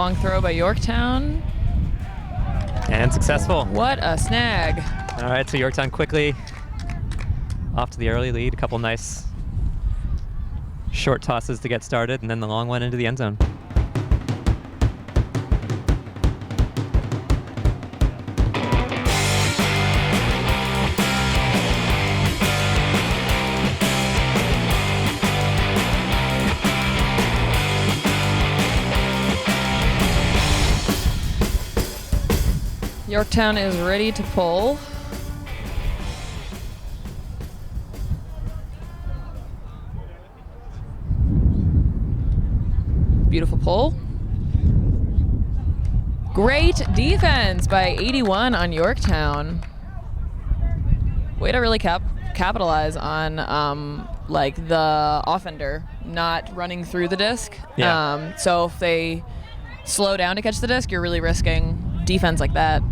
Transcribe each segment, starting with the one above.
Long throw by Yorktown. And successful. What a snag. All right, so Yorktown quickly off to the early lead. A couple nice short tosses to get started, and then the long one into the end zone. Yorktown is ready to pull. Beautiful pull. Great defense by 81 on Yorktown. Way to really capitalize on like the offender not running through the disc. Yeah. So if they slow down to catch the disc, you're really risking defense like that.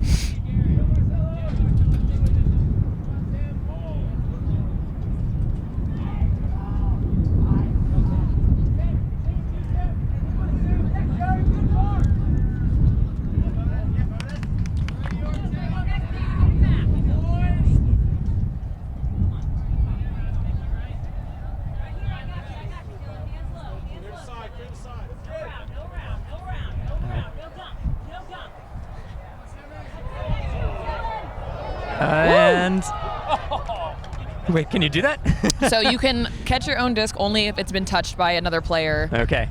And wait, can you do that? So you can catch your own disc only if it's been touched by another player. Okay.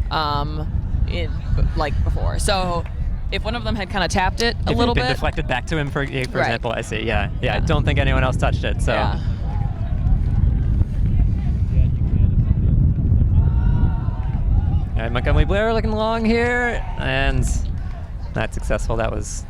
Like before. So if one of them had kind of tapped it a little bit, bit, deflected back to him, for Right. example. I see. Yeah. I don't think anyone else touched it. So. Yeah. All right, Montgomery Blair looking long here, and not successful. That was.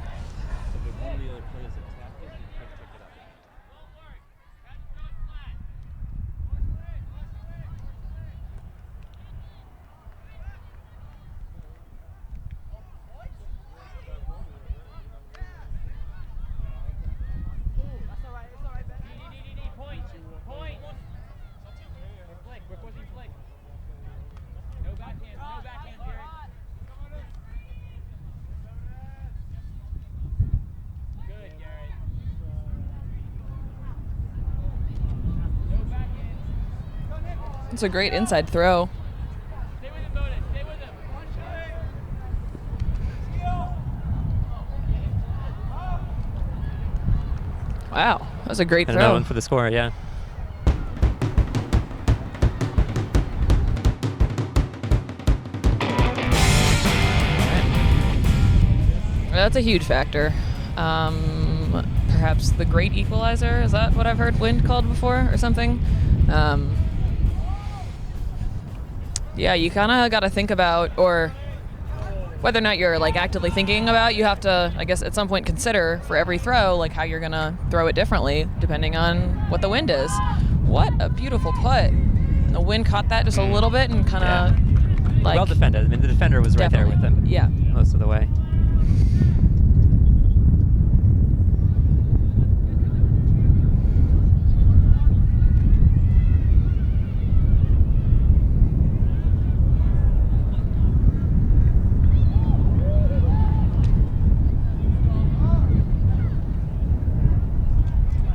It's a great inside throw. Wow, that was a great Another throw. one for the score, yeah. That's a huge factor. Perhaps the great equalizer, is that what I've heard wind called before or something? Yeah, you kind of got to think about, or whether or not you're like actively thinking about, you have to, I guess, at some point consider for every throw, like how you're going to throw it differently depending on what the wind is. What a beautiful put. The wind caught that just a little bit and kind of like... Well defended. I mean, the defender was right there with him. Yeah. Most of the way.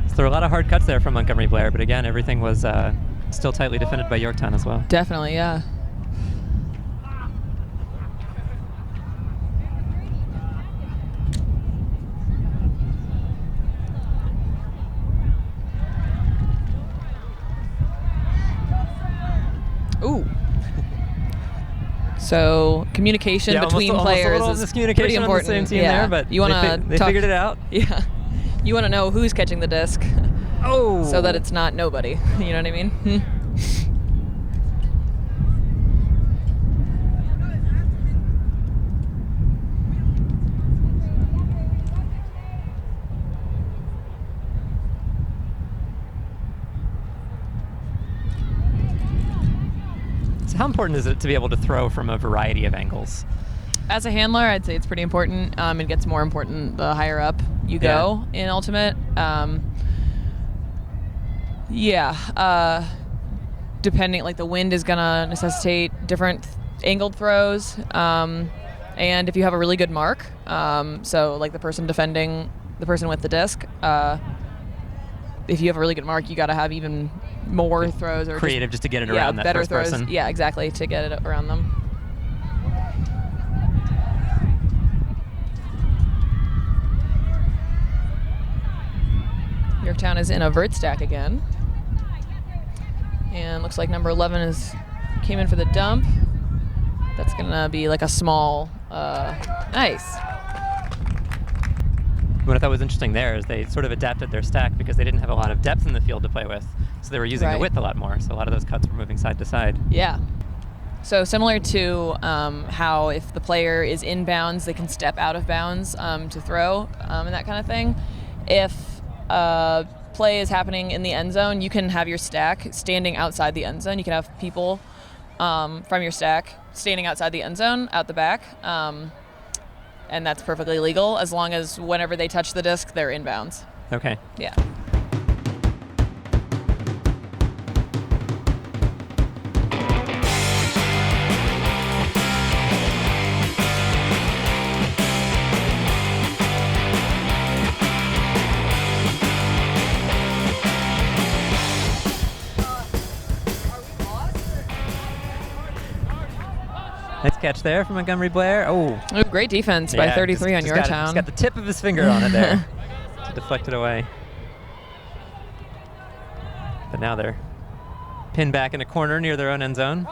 So there were a lot of hard cuts there from Montgomery Blair, but again, everything was still tightly defended by Yorktown as well. Definitely, yeah. Ooh. So communication between players is pretty important. On the same team there, but you want they figured it out. Yeah. You want to know who's catching the disc. Oh. So that it's not nobody. You know what I mean? So how important is it to be able to throw from a variety of angles? As a handler, I'd say it's pretty important. It gets more important the higher up you go in Ultimate. Depending, like the wind is gonna necessitate different angled throws, and And if you have a really good mark, so like the person defending the person with the disc, if you have a really good mark, you got to have even more throws or creative just to get it around that better first throws. person. Yeah, exactly, to get it around them. Yorktown is in a vert stack again. And looks like number 11 came in for the dump. That's going to be like a small, nice. What I thought was interesting there is they sort of adapted their stack because they didn't have a lot of depth in the field to play with. So they were using the width a lot more. So a lot of those cuts were moving side to side. Yeah. So similar to how if the player is inbounds, they can step out of bounds to throw and that kind of thing. If play is happening in the end zone, you can have your stack standing outside the end zone. You can have people from your stack standing outside the end zone, out the back. And that's perfectly legal as long as whenever they touch the disc, they're inbounds. Okay. Yeah. Nice catch there from Montgomery Blair. Oh, great defense by 33 on Yorktown. He's got the tip of his finger on it there to deflect it away. But now they're pinned back in a corner near their own end zone.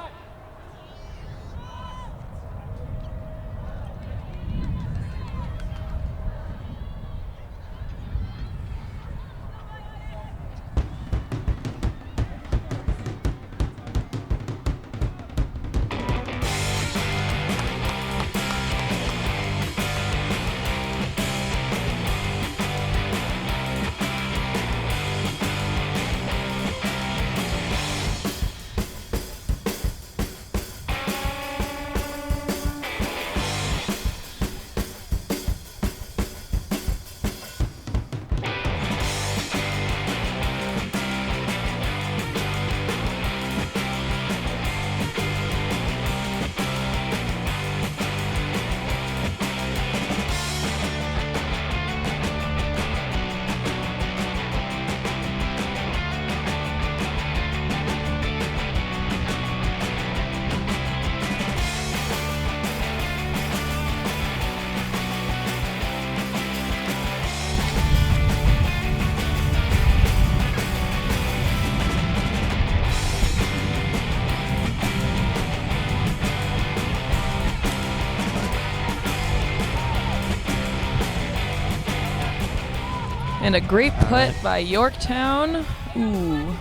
And a great put by Yorktown. Ooh.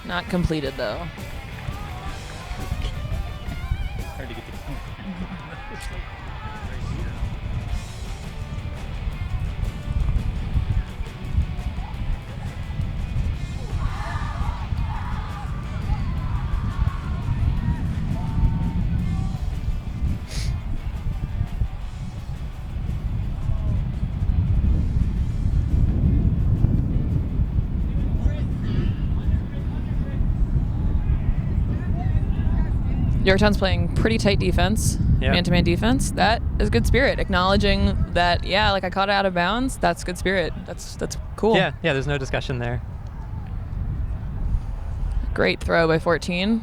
Not completed, though. Hard to get Yorktown's playing pretty tight defense, man-to-man defense. That is good spirit. Acknowledging that, yeah, like I caught it out of bounds. That's good spirit. That's cool. Yeah, there's no discussion there. Great throw by 14.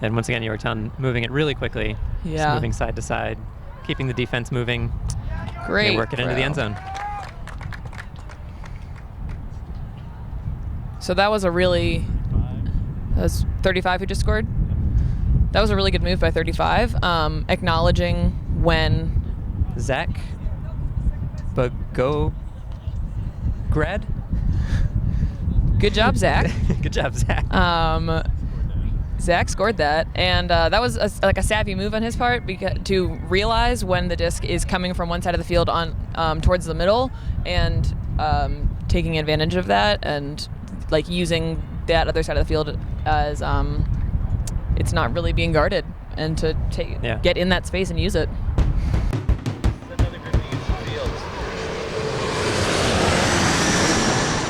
And once again, Yorktown moving it really quickly. Yeah. Just moving side to side, keeping the defense moving. Great. They work it into the end zone. So that was that was 35 who just scored. That was a really good move by 35. Acknowledging when Zach Bagograd. Good job, Zach. Good job, Zach. Zach scored that, and that was like a savvy move on his part to realize when the disc is coming from one side of the field on towards the middle, and taking advantage of that, and like using that other side of the field as it's not really being guarded, and to get in that space and use it. Another good thing is the fields.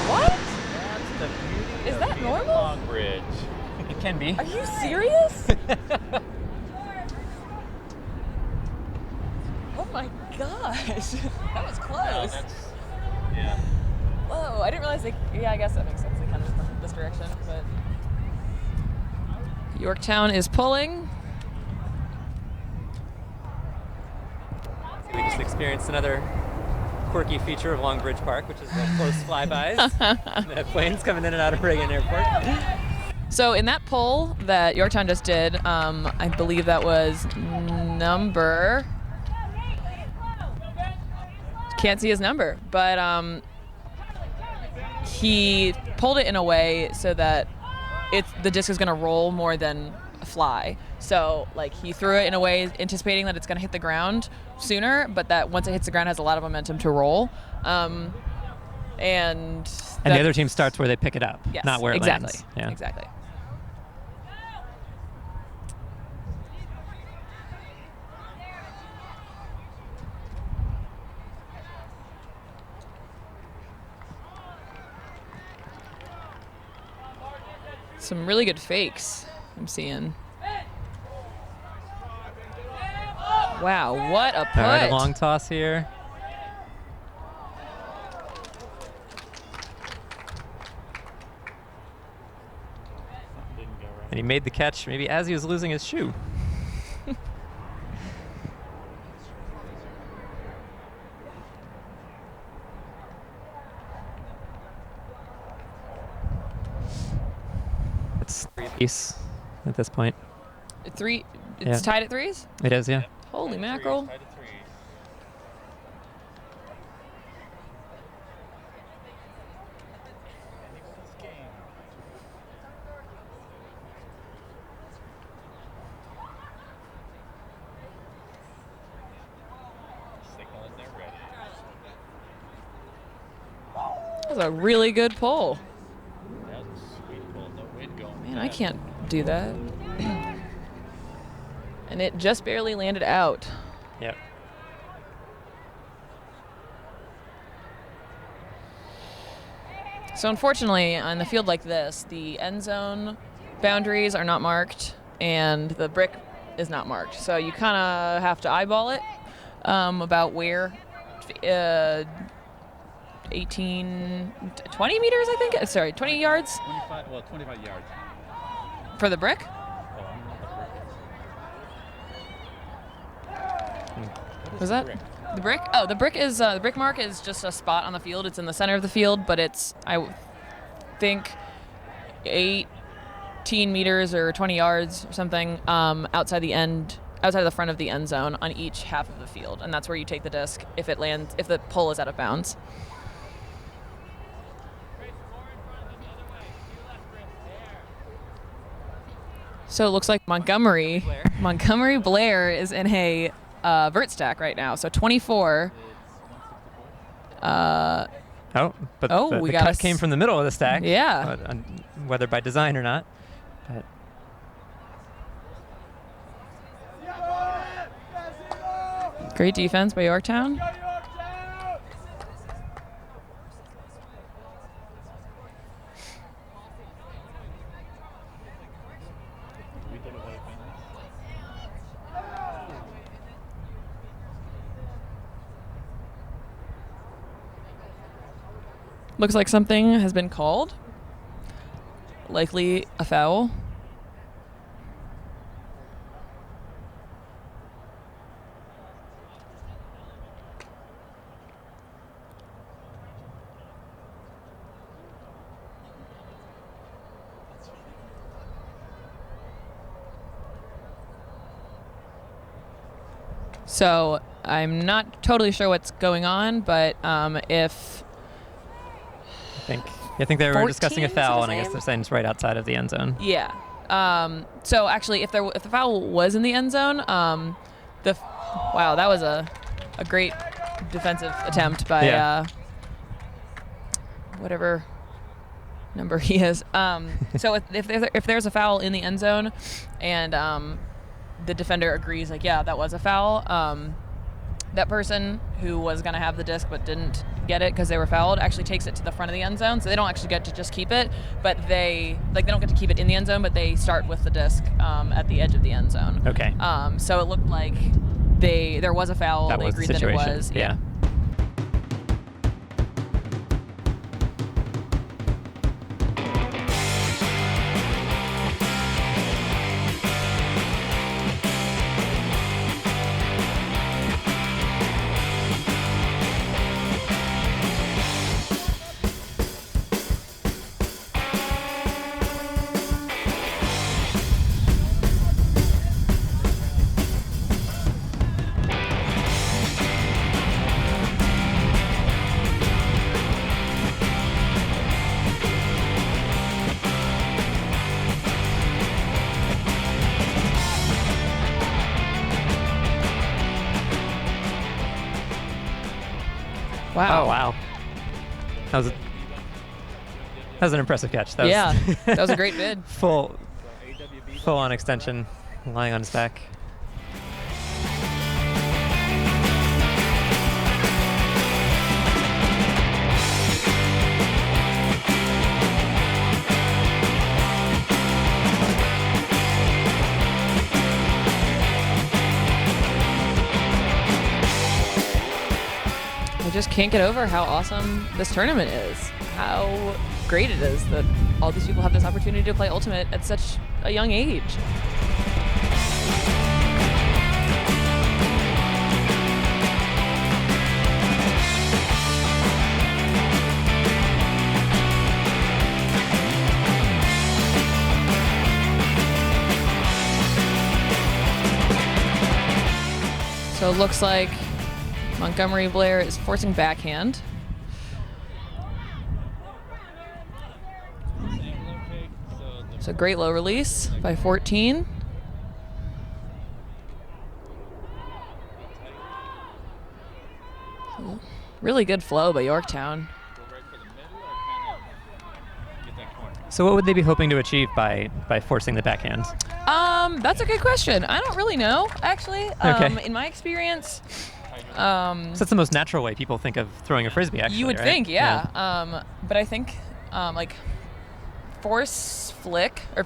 What? That's the beauty Is of that being normal? at Long Bridge. It can be. Are you serious? my gosh. That was close. Wow, yeah. Whoa, I didn't realize yeah, I guess that makes sense. They kind of went this direction, but Yorktown is pulling. We just experienced another quirky feature of Long Bridge Park, which is the close flybys. The planes coming in and out of Reagan Airport. So in that poll that Yorktown just did, I believe that was number. Can't see his number, but he pulled it in a way so that the disc is going to roll more than fly. So like he threw it in a way anticipating that it's going to hit the ground sooner, but that once it hits the ground it has a lot of momentum to roll. And the other team starts where they pick it up, yes, not where it lands. Yeah. Exactly. Some really good fakes I'm seeing. Wow, what a put. All right, a long toss here. And he made the catch maybe as he was losing his shoe. It's 3-piece at this point. It's Yeah. tied at threes? It is, yeah. Holy mackerel. Tied to threes. Signal that they're ready. That was a really good pull. That was a sweet pull. No wind going. Man, I can't do that. And it just barely landed out. Yep. So unfortunately, on the field like this, the end zone boundaries are not marked and the brick is not marked. So you kind of have to eyeball it about where 20 meters, I think. Sorry, 20 yards 25 yards. for the brick. Was that the brick? Oh, the brick is the brick mark is just a spot on the field. It's in the center of the field, but it's think 18 meters or 20 yards or something outside of the front of the end zone on each half of the field, and that's where you take the disc if the pull is out of bounds. So it looks like Montgomery Blair is in a vert stack right now. So 24. But we the got cut came from the middle of the stack. Yeah. Whether by design or not. But Great defense by Yorktown. Looks like something has been called. Likely a foul. So I'm not totally sure what's going on, but if I think they were discussing a 14 foul, is and I the guess same? they're saying it's right outside of the end zone. yeah. So actually, if the foul was in the end zone, that was a great defensive attempt by whatever number he is. So if there's a foul in the end zone, and the defender agrees, like, yeah, that was a foul, that person who was going to have the disc but didn't get it because they were fouled actually takes it to the front of the end zone, so they don't actually get to just keep it, but they don't get to keep it in the end zone, but they start with the disc at the edge of the end zone. Okay. So it looked like there was a foul. That They was the agreed that it situation. was. Yeah. Wow. Oh, wow. That was an impressive catch. That Yeah, was that was a great bid. full on extension, lying on his back. I just can't get over how awesome this tournament is. How great it is that all these people have this opportunity to play Ultimate at such a young age. So it looks like Montgomery Blair is forcing backhand. So great low release by 14. Really good flow by Yorktown. So what would they be hoping to achieve by forcing the backhand? That's a good question. I don't really know, actually. Okay. In my experience, So that's the most natural way people think of throwing a Frisbee, actually, you would right? think, yeah. But I think, like, force flick, or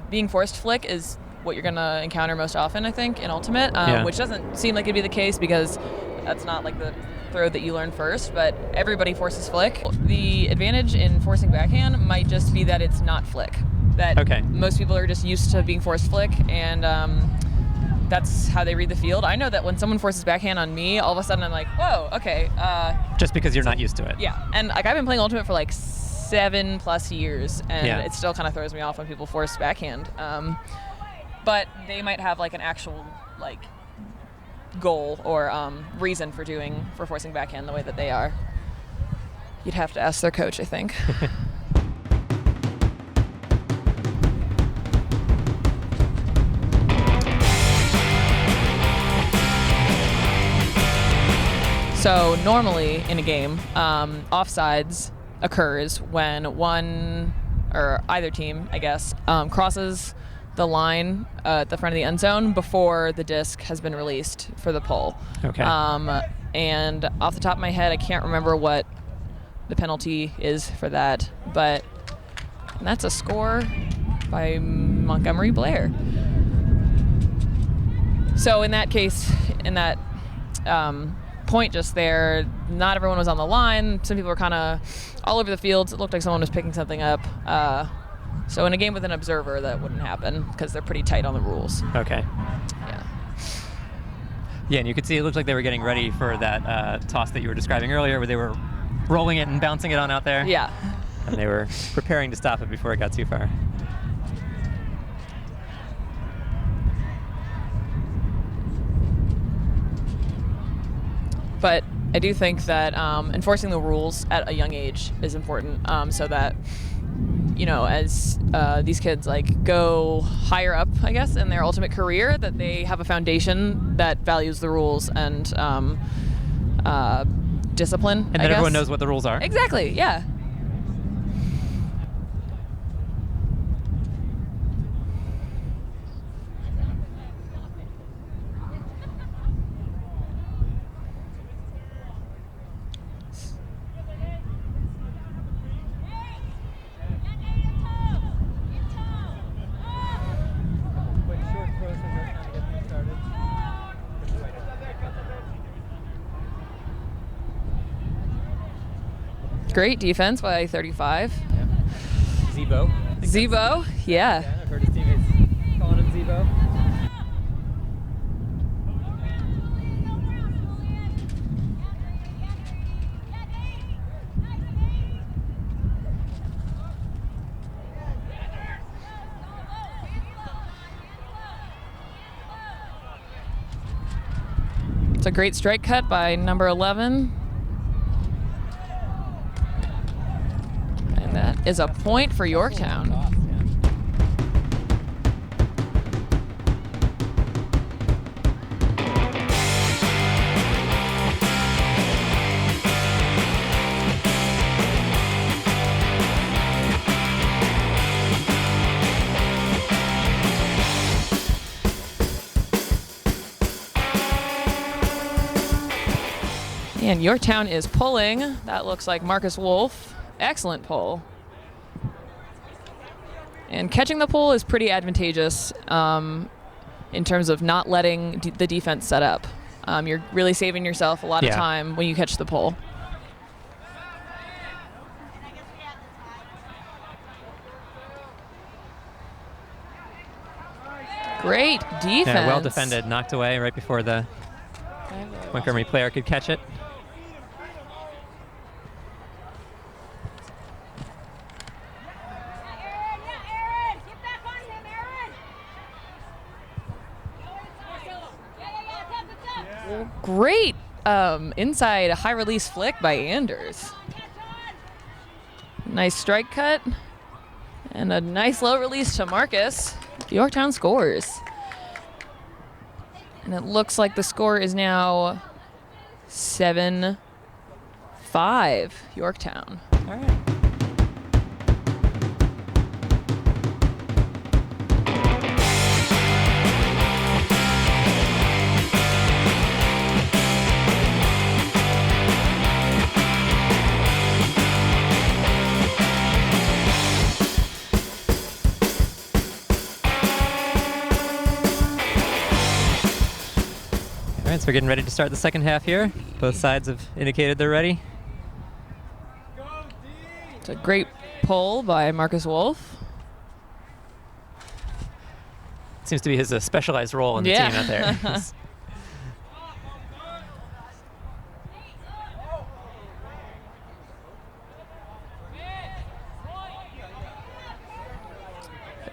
being forced flick is what you're going to encounter most often, I think, in Ultimate, which doesn't seem like it'd be the case because that's not, like, the throw that you learn first, but everybody forces flick. The advantage in forcing backhand might just be that it's not flick. That most people are just used to being forced flick, and that's how they read the field. I know that when someone forces backhand on me, all of a sudden I'm like, whoa, okay. Just because you're not used to it. Yeah, and like I've been playing Ultimate for like 7+ years, and it still kind of throws me off when people force backhand. But they might have like an actual like goal or reason for forcing backhand the way that they are. You'd have to ask their coach, I think. So normally in a game, offsides occurs when one or either team, I guess, crosses the line at the front of the end zone before the disc has been released for the pull. Okay. And off the top of my head, I can't remember what the penalty is for that, but that's a score by Montgomery Blair. So in that case, in that point just there, not everyone was on the line. Some people were kind of all over the field. It looked like someone was picking something up. So in a game with an observer, that wouldn't happen because they're pretty tight on the rules. Okay. Yeah. Yeah, and you could see it looked like they were getting ready for that toss that you were describing earlier, where they were rolling it and bouncing it on out there. Yeah. And they were preparing to stop it before it got too far. But I do think that enforcing the rules at a young age is important, so that, you know, as these kids like go higher up, I guess, in their ultimate career, that they have a foundation that values the rules and discipline. And then everyone knows what the rules are. Exactly. Yeah. Great defense by 35. Zebo. Zebo, yeah. I've heard his teammates calling him Zebo. It's a great strike cut by number 11. And that is a point for Yorktown. And Yorktown is pulling. That looks like Marcus Wolf. Excellent pull. And catching the pull is pretty advantageous in terms of not letting the defense set up. You're really saving yourself a lot of time when you catch the pull. Great defense. Yeah, well defended. Knocked away right before the Montgomery player could catch it. Great inside high release flick by Anders. Nice strike cut and a nice low release to Marcus. Yorktown scores. And it looks like the score is now 7-5 Yorktown. All right. All right, so we're getting ready to start the second half here. Both sides have indicated they're ready. It's a great pull by Marcus Wolf. Seems to be his specialized role in the team out there.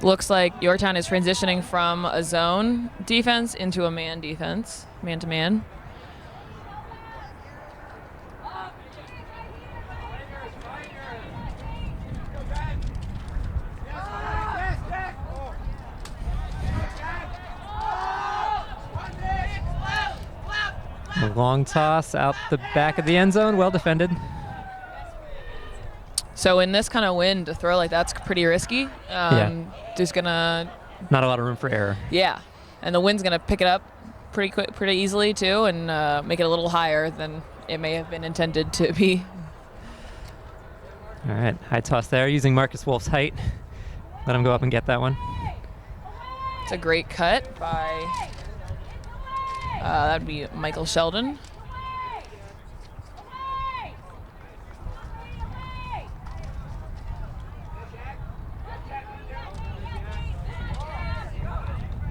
Looks like Yorktown is transitioning from a zone defense into a man defense, man-to-man. A long toss out the back of the end zone, well defended. So in this kind of wind, to throw like that's pretty risky. There's gonna not a lot of room for error. Yeah, and the wind's gonna pick it up pretty quick, pretty easily too, and make it a little higher than it may have been intended to be. All right, high toss there using Marcus Wolf's height. Let him go up and get that one. It's a great cut by that'd be Michael Sheldon.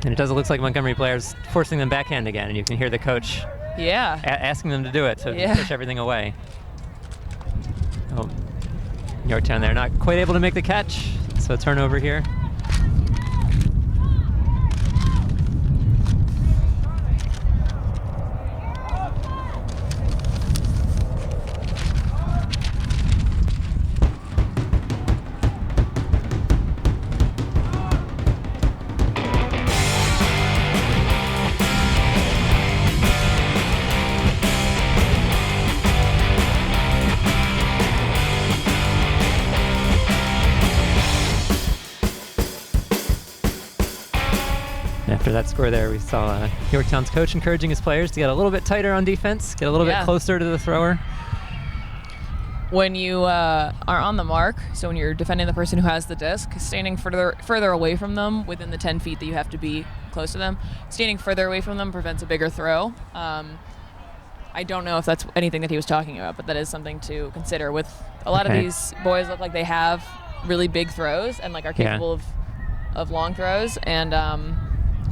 And it does look like Montgomery Blair's forcing them backhand again, and you can hear the coach asking them to do it to push everything away. Oh, Yorktown there not quite able to make the catch, so a turnover here. After that score there, we saw Yorktown's coach encouraging his players to get a little bit tighter on defense, get a little bit closer to the thrower. When you are on the mark, so when you're defending the person who has the disc, standing further away from them within the 10 feet that you have to be close to them, standing further away from them prevents a bigger throw. I I don't know if that's anything that he was talking about, but that is something to consider. With a lot of these boys look like they have really big throws and like are capable of long throws, and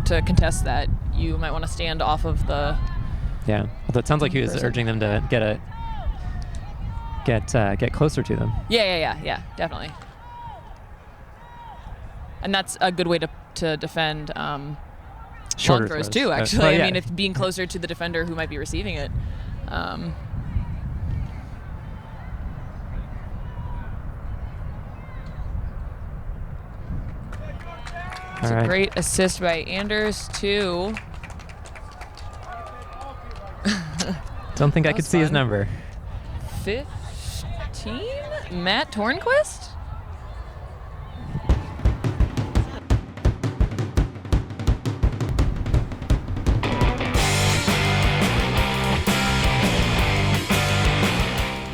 to contest that, you might want to stand off of the. Yeah, although it sounds like he was urging them to get closer to them. Yeah, definitely. And that's a good way to defend shorter long throws too. Actually, I mean, if being closer to the defender who might be receiving it. It's a great assist by Anders too. Don't think I could see his number. 15? Matt Tornquist?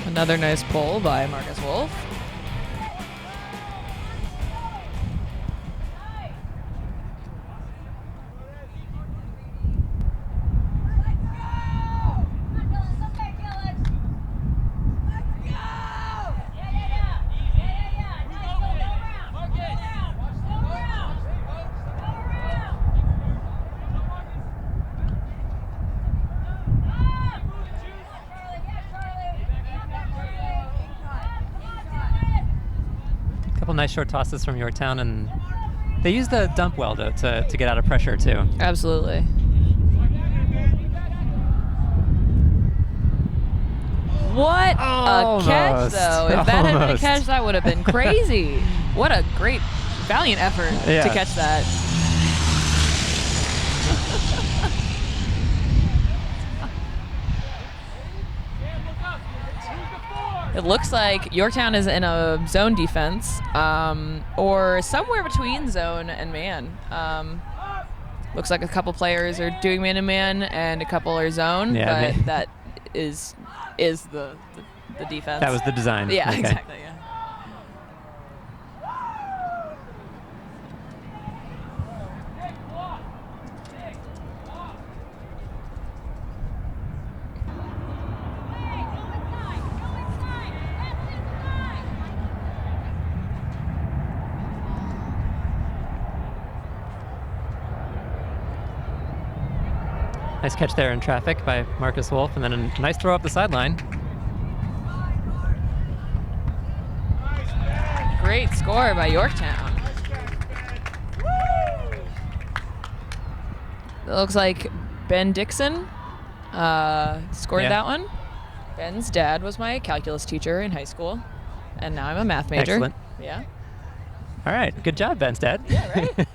Another nice pull by Marcus Wolf. Nice short tosses from Yorktown, and they use the dump well though to get out of pressure too. Absolutely. What a catch though. If that had been a catch, that would have been crazy. What a great, valiant effort to catch that. It looks like Yorktown is in a zone defense, or somewhere between zone and man. Looks like a couple players are doing man-to-man and a couple are zone, but that is the defense. That was the design. Yeah, exactly. Yeah. Nice catch there in traffic by Marcus Wolf, and then a nice throw up the sideline. Great score by Yorktown. It looks like Ben Dixon scored that one. Ben's dad was my calculus teacher in high school, and now I'm a math major. Excellent. Yeah. All right. Good job, Ben's dad. Yeah, right?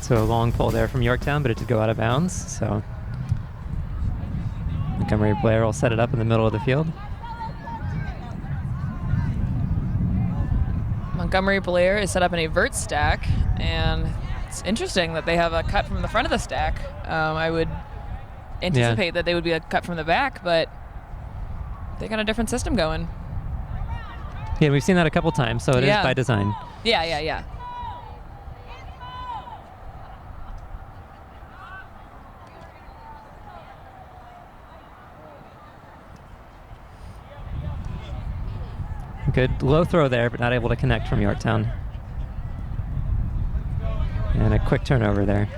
So a long pull there from Yorktown, but it did go out of bounds. So Montgomery Blair will set it up in the middle of the field. Montgomery Blair is set up in a vert stack, and it's interesting that they have a cut from the front of the stack. I would anticipate that they would be a cut from the back, but they got a different system going. Yeah, we've seen that a couple times, so it is by design. Yeah. Good low throw there, but not able to connect from Yorktown. And a quick turnover there.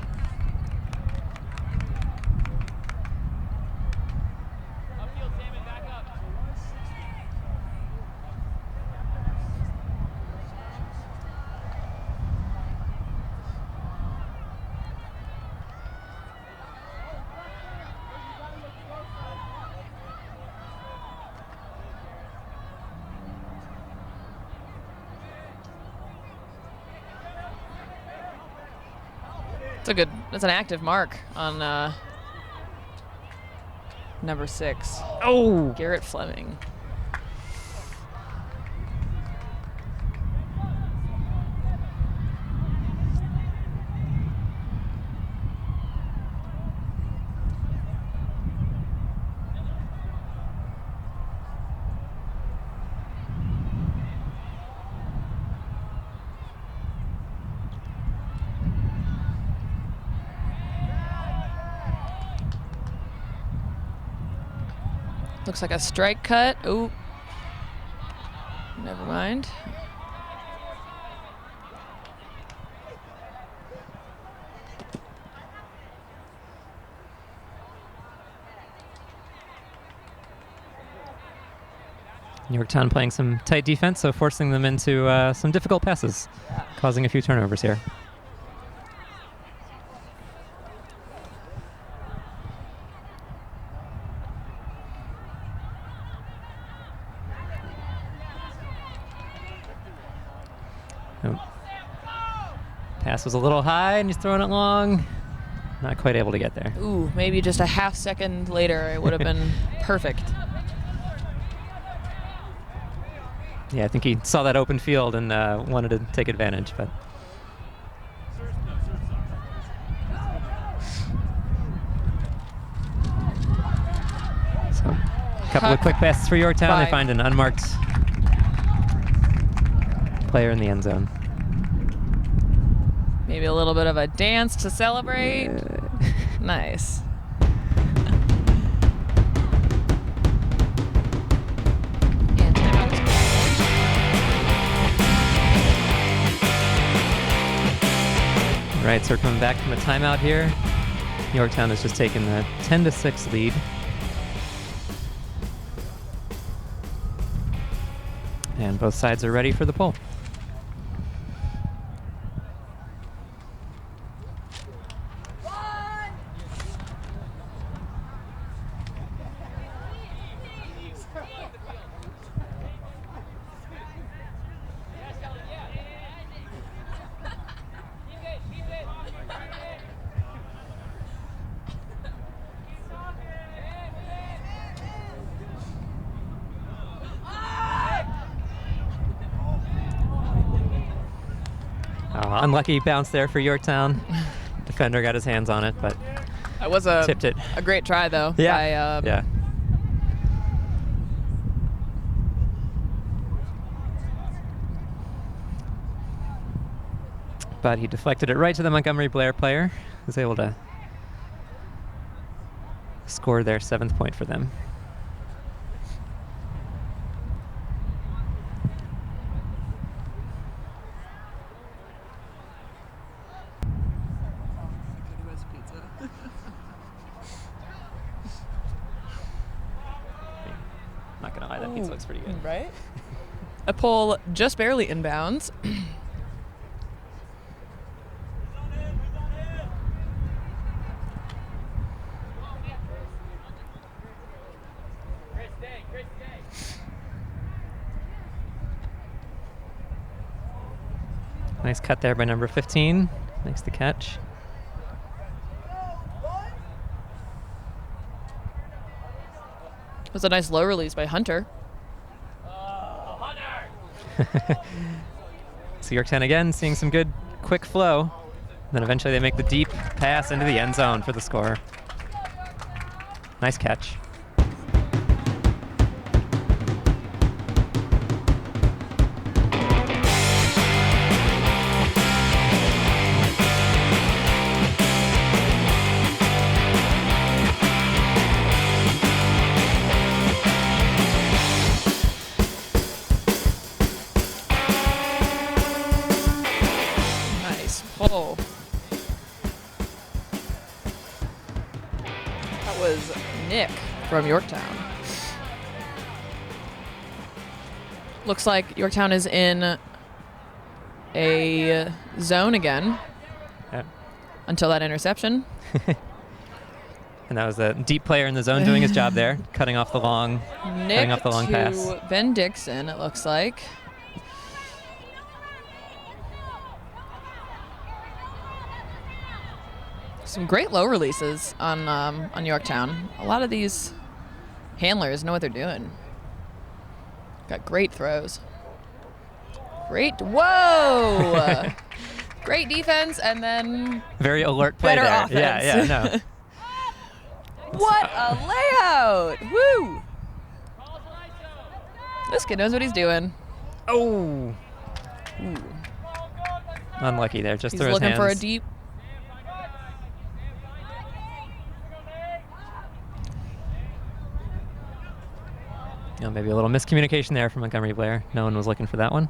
That's an active mark on number 6. Oh! Garrett Fleming. Looks like a strike cut. Oh, never mind. Yorktown playing some tight defense, so forcing them into some difficult passes, causing a few turnovers here. Oh. Pass was a little high, and he's throwing it long. Not quite able to get there. Ooh, maybe just a half second later, it would have been perfect. Yeah, I think he saw that open field and wanted to take advantage, but. So, a couple of quick passes for Yorktown. They find an unmarked player in the end zone. Maybe a little bit of a dance to celebrate. Nice. Right, so we're coming back from a timeout here. Yorktown has just taken the 10-6 lead. And both sides are ready for the pull. Unlucky bounce there for Yorktown. Defender got his hands on it, but that was tipped it. A great try, though. Yeah. By, yeah. But he deflected it right to the Montgomery Blair player, who was able to score their 7th point for them. Not gonna lie, that pizza looks pretty good. Right? A pull just barely inbounds. Nice cut there by number 15. Makes the catch. It was a nice low release by Hunter. So Yorktown again seeing some good quick flow. Then eventually they make the deep pass into the end zone for the score. Nice catch. Oh. That was Nick from Yorktown. Looks like Yorktown is in a zone again. Yep. Until that interception. And that was a deep player in the zone doing his job there, cutting off the long, pass. To Ben Dixon, it looks like. Some great low releases on Yorktown. A lot of these handlers know what they're doing. Got great throws. Whoa! Great defense, and then very alert play better there. Offense. Yeah, no. What a layout! Woo! This kid knows what he's doing. Oh! Ooh. Unlucky there. Just he's through his hands. Looking for a deep. Maybe a little miscommunication there from Montgomery Blair. No one was looking for that one.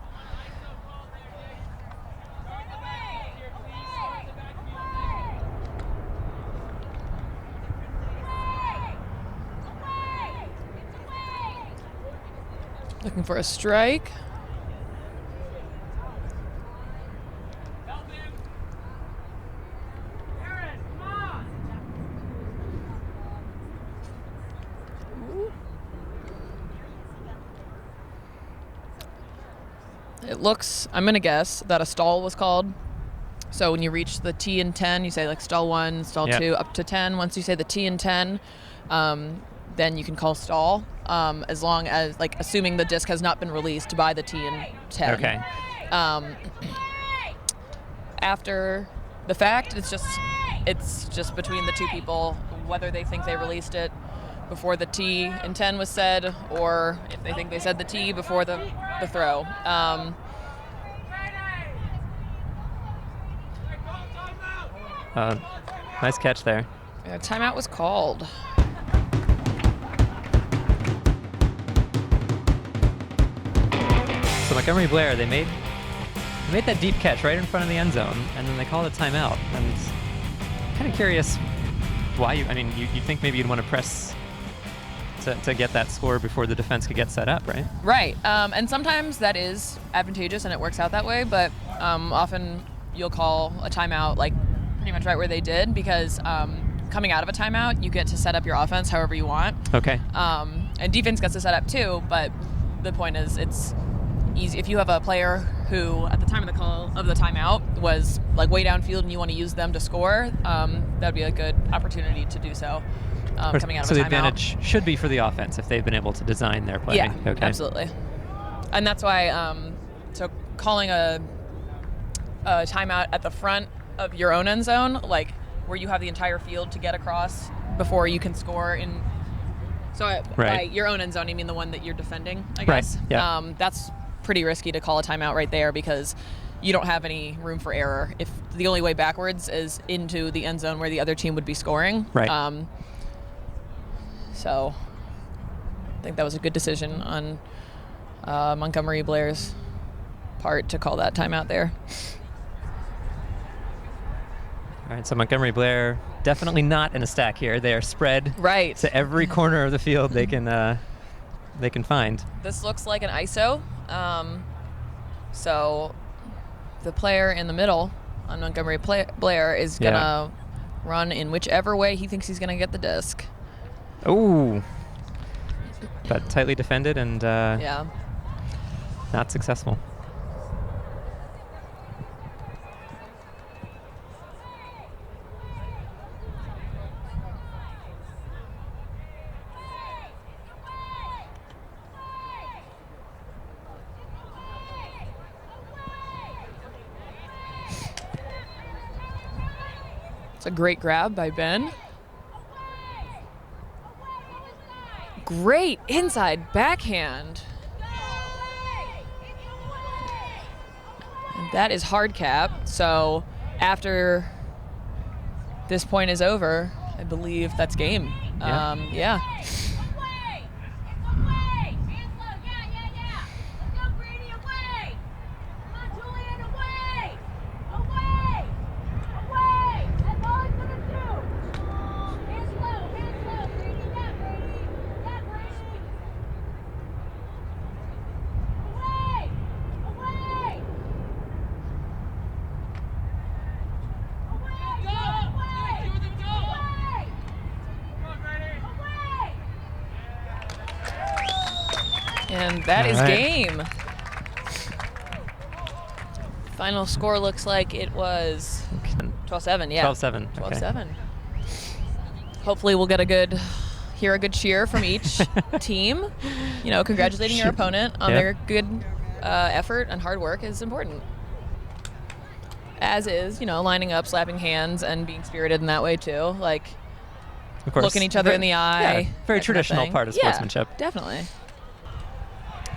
Looking for a strike. It looks, I'm going to guess, that a stall was called. So when you reach the T in 10, you say like stall 1, stall 2, up to 10. Once you say the T in 10, then you can call stall, as long as, like, assuming the disc has not been released by the T in 10. Okay. After the fact, it's just between the two people whether they think they released it before the T in 10 was said, or if they think they said the T before the throw. Nice catch there. Yeah, timeout was called. So Montgomery Blair, they made that deep catch right in front of the end zone, and then they called a timeout. And kind of curious why you think maybe you'd want to press to get that score before the defense could get set up, right? Right, and sometimes that is advantageous and it works out that way, but often you'll call a timeout like pretty much right where they did, because coming out of a timeout, you get to set up your offense however you want. Okay. And defense gets to set up too, but the point is it's easy. If you have a player who, at the time of the call of the timeout, was like way downfield and you want to use them to score, that'd be a good opportunity to do so. Coming out of a timeout. So the advantage should be for the offense if they've been able to design their play. Yeah, okay. Absolutely. And that's why, so calling a timeout at the front of your own end zone, like where you have the entire field to get across before you can score in. So by your own end zone, you mean the one that you're defending, I guess. Right. Yeah. That's pretty risky to call a timeout right there, because you don't have any room for error. If the only way backwards is into the end zone where the other team would be scoring. Right. So I think that was a good decision on Montgomery Blair's part to call that timeout there. All right, so Montgomery Blair definitely not in a stack here. They are spread to every corner of the field they can find. This looks like an ISO. So the player in the middle on Montgomery Blair is going to run in whichever way he thinks he's going to get the disc. Oh, but tightly defended and not successful. It's a great grab by Ben. Great inside backhand. And that is hard cap. So after this point is over, I believe that's game. Yeah. And that is game. Final score looks like it was 12-7, yeah. 12-7. 12-7. Hopefully we'll get a good cheer from each team. You know, congratulating your opponent on their good effort and hard work is important. As is, you know, lining up, slapping hands, and being spirited in that way too. Like, of course, looking each other in the eye. Yeah, very traditional part of sportsmanship. Yeah, definitely.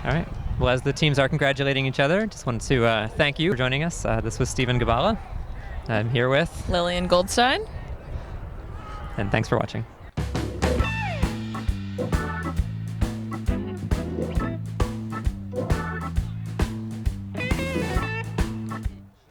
All right. Well, as the teams are congratulating each other, just wanted to thank you for joining us. This was Stephen Giballa. I'm here with Lillian Goldstein. And thanks for watching.